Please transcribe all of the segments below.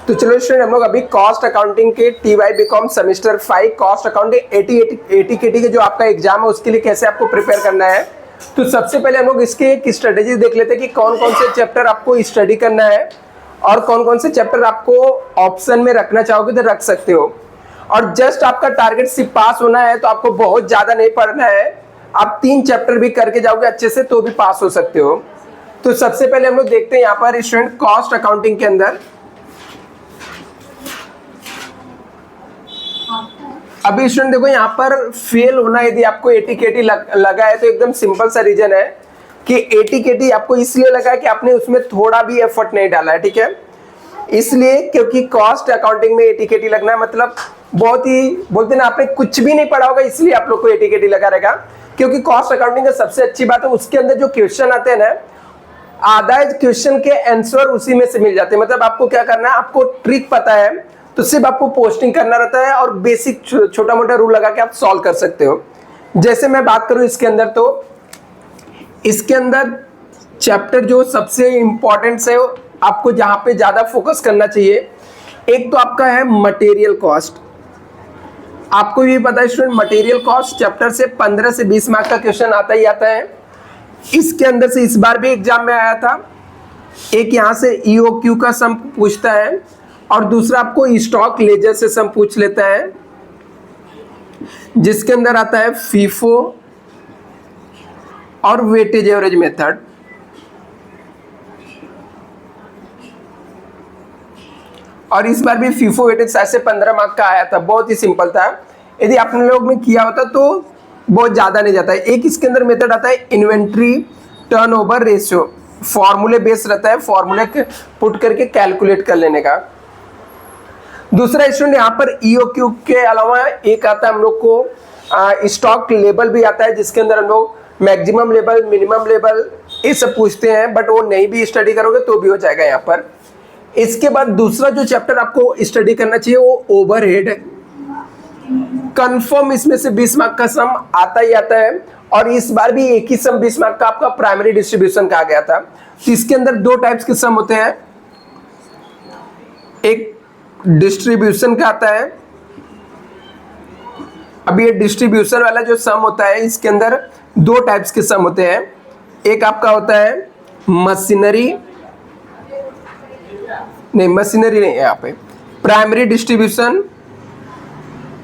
तो चलो स्टूडेंट, हम लोग अभी कॉस्ट अकाउंटिंग के TY BCom semester 5 cost accounting 80 KT के जो आपका एग्जाम है उसके लिए कैसे आपको प्रिपेयर करना है। तो सबसे पहले हम लोग इसके एक स्ट्रेटेजी देख लेते हैं कि कौन कौन से चैप्टर आपको स्टडी करना है और कौन कौन से चैप्टर आपको ऑप्शन में रखना चाहोगे तो रख सकते हो। और जस्ट आपका टारगेट सिर्फ पास होना है, तो आपको बहुत ज्यादा नहीं पढ़ना है। आप 3 चैप्टर भी करके जाओगे अच्छे से तो भी पास हो सकते हो। तो सबसे पहले हम लोग देखते हैं यहाँ पर स्टूडेंट कॉस्ट अकाउंटिंग के अंदर अभी स्टूडेंट देखो, यहाँ पर फेल होना यदि आपको 80 KT लगा है तो एकदम सिंपल सा रीजन है कि 80 KT आपको इसलिए लगा है कि आपने उसमें थोड़ा भी एफर्ट नहीं डाला है, ठीक है। इसलिए क्योंकि कॉस्ट अकाउंटिंग में 80 KT लगना मतलब बहुत ही बोलते ना, आपने कुछ भी नहीं पढ़ा होगा इसलिए आप लोग को 80 KT लगा रहेगा। क्योंकि कॉस्ट अकाउंटिंग का सबसे अच्छी बात है उसके अंदर जो क्वेश्चन आते हैं ना, आधा क्वेश्चन के आंसर उसी में से मिल जाते हैं। मतलब आपको क्या करना है, आपको ट्रिक पता है तो सिर्फ आपको पोस्टिंग करना रहता है और बेसिक छोटा मोटा रूल लगा के आप सॉल्व कर सकते हो। जैसे मैं बात करूं इसके अंदर, तो इसके अंदर चैप्टर जो सबसे इंपॉर्टेंट है आपको जहां पे ज्यादा फोकस करना चाहिए, एक तो आपका है मटेरियल कॉस्ट। आपको भी पता है स्टूडेंट, मटेरियल कॉस्ट चैप्टर से 15 से 20 मार्क का क्वेश्चन आता ही आता है। इसके अंदर से इस बार भी एग्जाम में आया था। एक यहाँ से EOQ का सम पूछता है और दूसरा आपको स्टॉक लेजर से सम पूछ लेता है, जिसके अंदर आता है फीफो और वेटेज एवरेज मेथड। और इस बार भी फीफो वेटेज ऐसे 15 मार्क का आया था, बहुत ही सिंपल था। यदि आपने लोग ने किया होता तो बहुत ज्यादा नहीं जाता है। एक इसके अंदर मेथड आता है इन्वेंट्री टर्नओवर रेशियो, फॉर्मूले बेस रहता है, फॉर्मूले पुट करके कैलकुलेट कर लेने का। दूसरा स्टूडेंट यहाँ पर EOQ के अलावा एक आता है हम लोग को स्टॉक लेवल भी आता है, जिसके अंदर हम लोग मैक्सिमम लेवल, मिनिमम लेवल ये सब पूछते हैं, बट वो नहीं भी स्टडी करोगे तो भी हो जाएगा यहाँ पर। इसके बाद दूसरा जो चैप्टर आपको स्टडी करना चाहिए वो ओवरहेड है। कंफर्म इसमें से 20 मार्क का सम आता ही आता है और इस बार भी एक ही सम 20 मार्क का आपका प्राइमरी डिस्ट्रीब्यूशन का आ गया था। तो इसके अंदर 2 टाइप्स के सम होते हैं, एक डिस्ट्रीब्यूशन का आता है। अभी ये डिस्ट्रीब्यूशन वाला जो सम होता है इसके अंदर 2 टाइप्स के सम होते हैं। एक आपका होता है मशीनरी नहीं है यहाँ पे, प्राइमरी डिस्ट्रीब्यूशन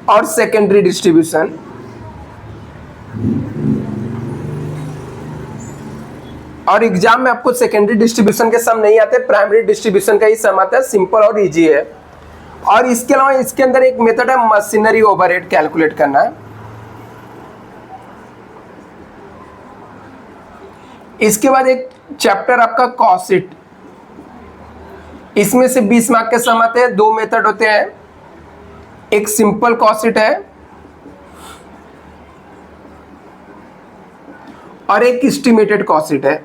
और सेकेंडरी डिस्ट्रीब्यूशन। और एग्जाम में आपको सेकेंडरी डिस्ट्रीब्यूशन के सम नहीं आते, प्राइमरी डिस्ट्रीब्यूशन का ही सम आता है, सिंपल और इजी है। और इसके अलावा इसके अंदर एक मेथड है मशीनरी ओवरहेड कैलकुलेट करना है। इसके बाद एक चैप्टर आपका कॉस्ट, इसमें से 20 मार्क के सम आते हैं। 2 मेथड होते हैं, एक सिंपल कॉस्ट है और एक एस्टिमेटेड कॉस्ट है।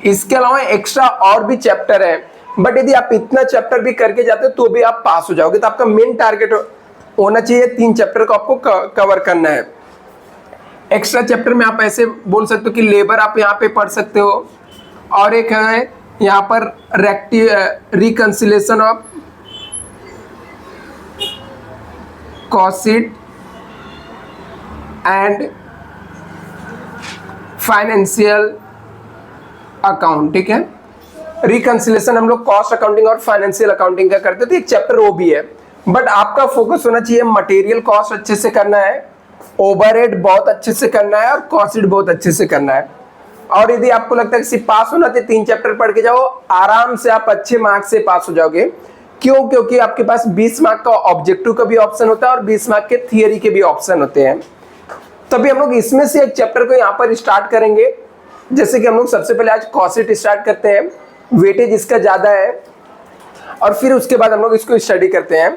इसके अलावा एक्स्ट्रा और भी चैप्टर है, बट यदि आप इतना चैप्टर भी करके जाते हो तो भी आप पास हो जाओगे। तो आपका मेन टारगेट होना चाहिए 3 चैप्टर को आपको कवर करना है। एक्स्ट्रा चैप्टर में आप ऐसे बोल सकते हो कि लेबर आप यहाँ पे पढ़ सकते हो, और एक है यहाँ पर reconciliation of cost and financial account, ठीक है। रिकंसिलेशन हम लोग कॉस्ट अकाउंटिंग और फाइनेंशियल अकाउंटिंग का करते थे, एक चैप्टर वो भी है। बट आपका फोकस होना चाहिए मटेरियल कॉस्ट अच्छे से करना है, ओवरहेड बहुत अच्छे से करना है और कॉस्ट बहुत अच्छे से करना है। और यदि आपको लगता है कि सिर्फ पास होना तो 3 चैप्टर पढ़ के जाओ, आराम से आप अच्छे मार्क्स से पास हो जाओगे। क्यों? क्योंकि आपके पास 20 मार्क का ऑब्जेक्टिव का भी ऑप्शन होता है और 20 मार्क के थियरी के भी ऑप्शन होते हैं। तभी हम लोग इसमें से एक चैप्टर को यहाँ पर स्टार्ट करेंगे। जैसे कि हम लोग सबसे पहले आज कॉस्ट स्टार्ट करते हैं, वेटेज इसका ज्यादा है, और फिर उसके बाद हम लोग इसको स्टडी करते हैं।